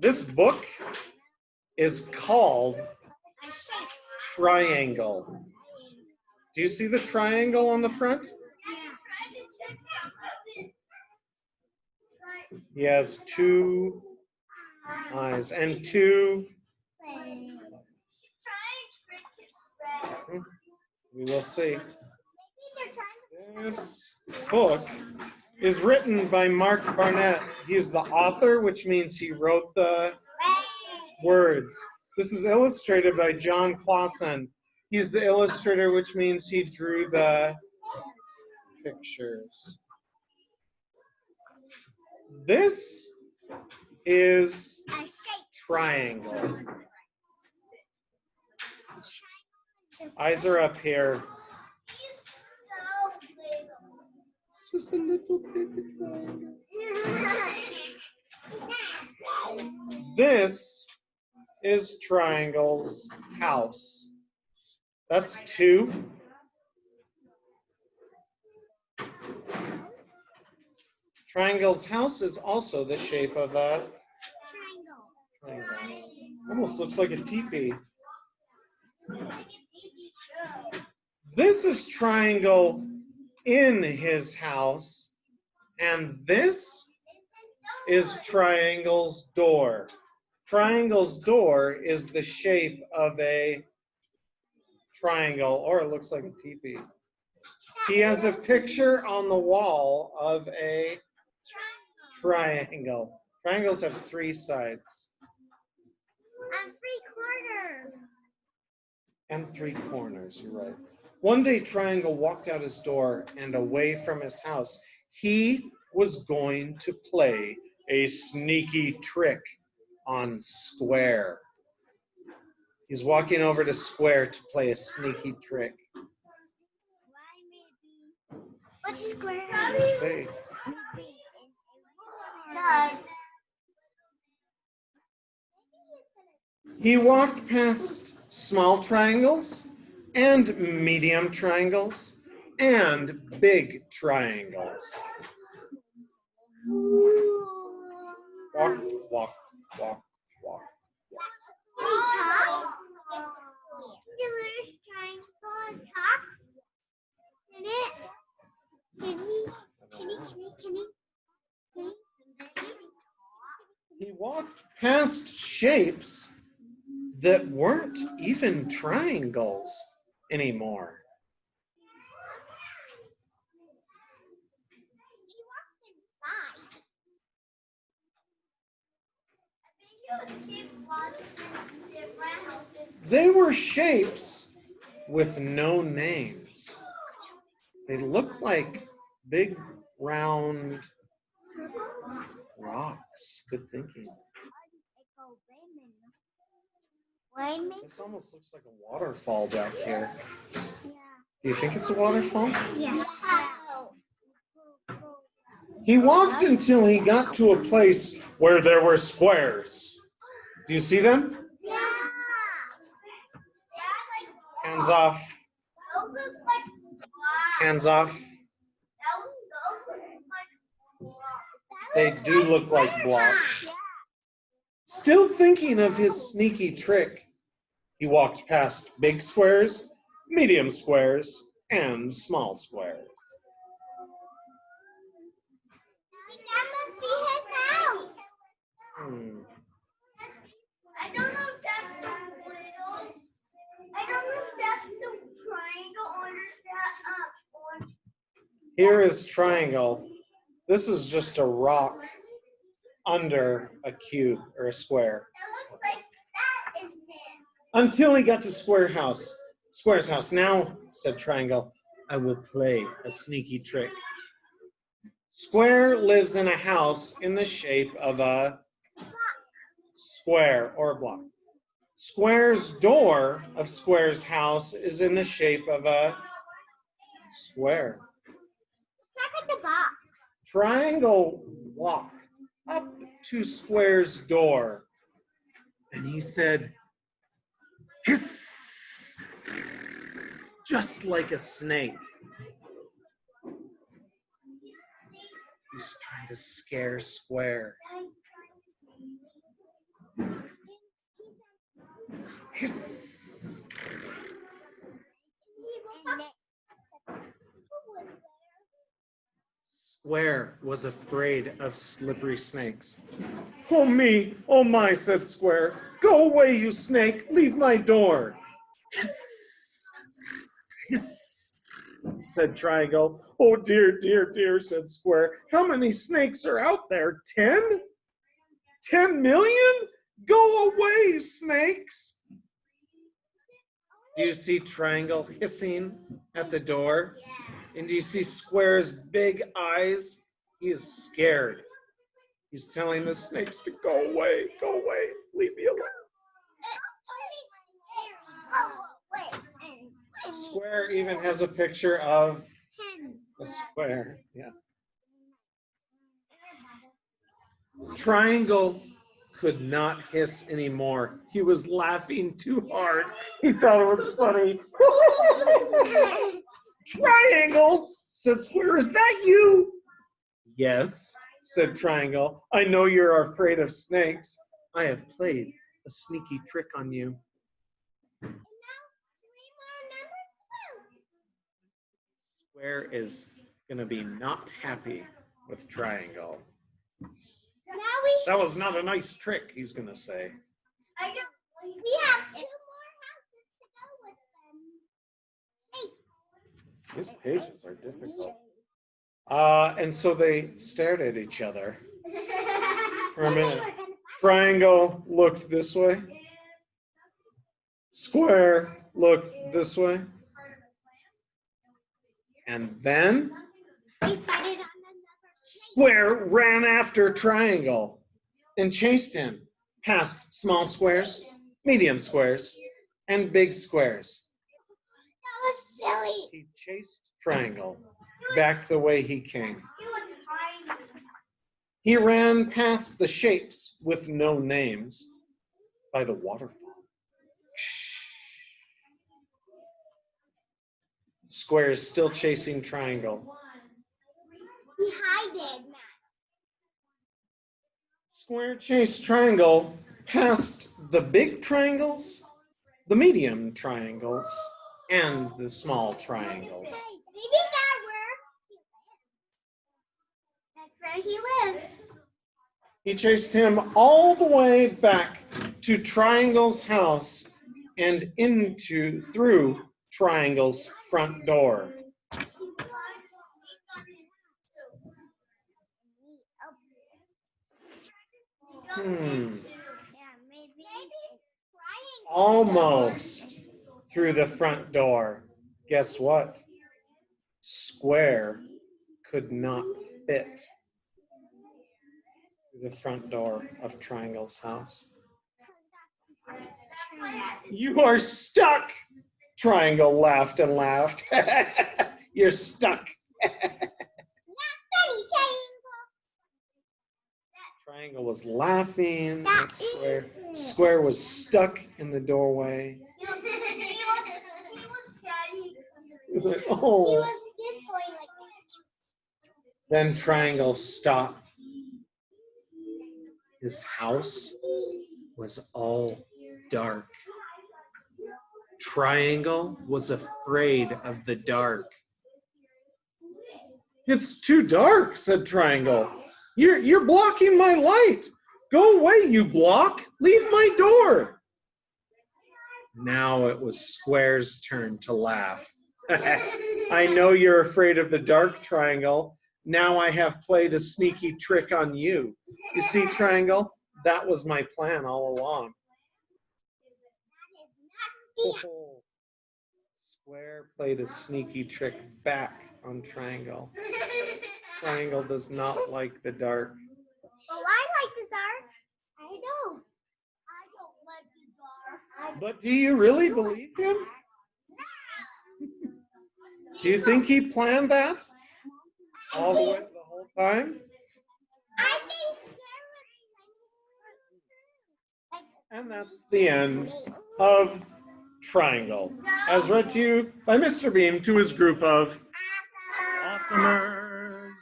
This book is called Triangle. Do you see the triangle on the front? He has two eyes and two. We will see. This book is written by Mark Barnett. He's the author, which means he wrote the words. This is illustrated by John Clausen. He's the illustrator, which means he drew the pictures. This is triangle. Eyes are up here. It's just a little baby triangle. This is Triangle's house. That's two. Triangle's house is also the shape of a triangle. Almost looks like a teepee. This is Triangle in his house, and this is Triangle's door. Triangle's door is the shape of a triangle, or it looks like a teepee. He has a picture on the wall of a triangle. Triangles have three sides. And three corners, you're right. One day, Triangle walked out his door and away from his house. He was going to play a sneaky trick on Square. He's walking over to Square to play a sneaky trick. What's Square? Let's see. He walked past small triangles and medium triangles and big triangles. Walk, walk, walk, walk. He walked past shapes that weren't even triangles anymore. They were shapes with no names. They looked like big round rocks. Good thinking. This almost looks like a waterfall back here. Yeah. Do you think it's a waterfall? Yeah. He walked until he got to a place where there were squares. Do you see them? Yeah. Hands off. Hands off. They do look like blocks. Still thinking of his sneaky trick, he walked past big squares, medium squares, and small squares. That must be his house. I don't know if that's the little. I don't know if that's the triangle or that orange. Here is triangle. This is just a rock under a cube or a square. It looks like that is him. Until he got to Square's house. Now, said Triangle, I will play a sneaky trick. Square lives in a house in the shape of a square or a block. Square's door of Square's house is in the shape of a square. Look at the box. Triangle walked up to Square's door and he said, hiss, just like a snake. He's trying to scare Square. Hiss. Square was afraid of slippery snakes. Oh me, oh my, said Square. Go away, you snake, leave my door. Hiss, hiss, said Triangle. Oh dear, dear, dear, said Square. How many snakes are out there? 10? 10 million? Go away, snakes. Do you see Triangle hissing at the door? And do you see Square's big eyes? He is scared. He's telling the snakes to go away, leave me alone. Square even has a picture of a square. Yeah. Triangle could not hiss anymore. He was laughing too hard. He thought it was funny. Triangle, said Square, is that you? Yes, said Triangle. I know you're afraid of snakes. I have played a sneaky trick on you. Square is gonna be not happy with Triangle. That was not a nice trick, he's gonna say. We have 2 more houses to go with them. These pages are difficult. And so they stared at each other for a minute. Triangle looked this way. Square looked this way. And then We started on another Square ran after Triangle and chased him past small squares, medium squares, and big squares. That was silly. He chased Triangle back the way he came. He ran past the shapes with no names by the waterfall. Square is still chasing Triangle. He hided, Matt. Square chased Triangle past the big triangles, the medium triangles, and the small triangles. Maybe that's where he lives. He chased him all the way back to Triangle's house and through Triangle's front door. Yeah, maybe. Almost through the front door. Guess what? Square could not fit through the front door of Triangle's house. You are stuck! Triangle laughed and laughed. You're stuck. Triangle was laughing at Square. Square was stuck in the doorway. He was sad. He was like, He oh. was this going like that. Then Triangle stopped. His house was all dark. Triangle was afraid of the dark. It's too dark, said Triangle. You're blocking my light. Go away, you block. Leave my door. Now it was Square's turn to laugh. I know you're afraid of the dark, Triangle. Now I have played a sneaky trick on you. You see, Triangle, that was my plan all along. Oh, Square played a sneaky trick back on Triangle. Triangle does not like the dark. Oh, I like the dark. I don't. I don't like the dark. But do you really believe him? Do you think he planned that all the way the whole time? I think And that's the end of Triangle, as read to you by Mr. Beam to his group of awesomers.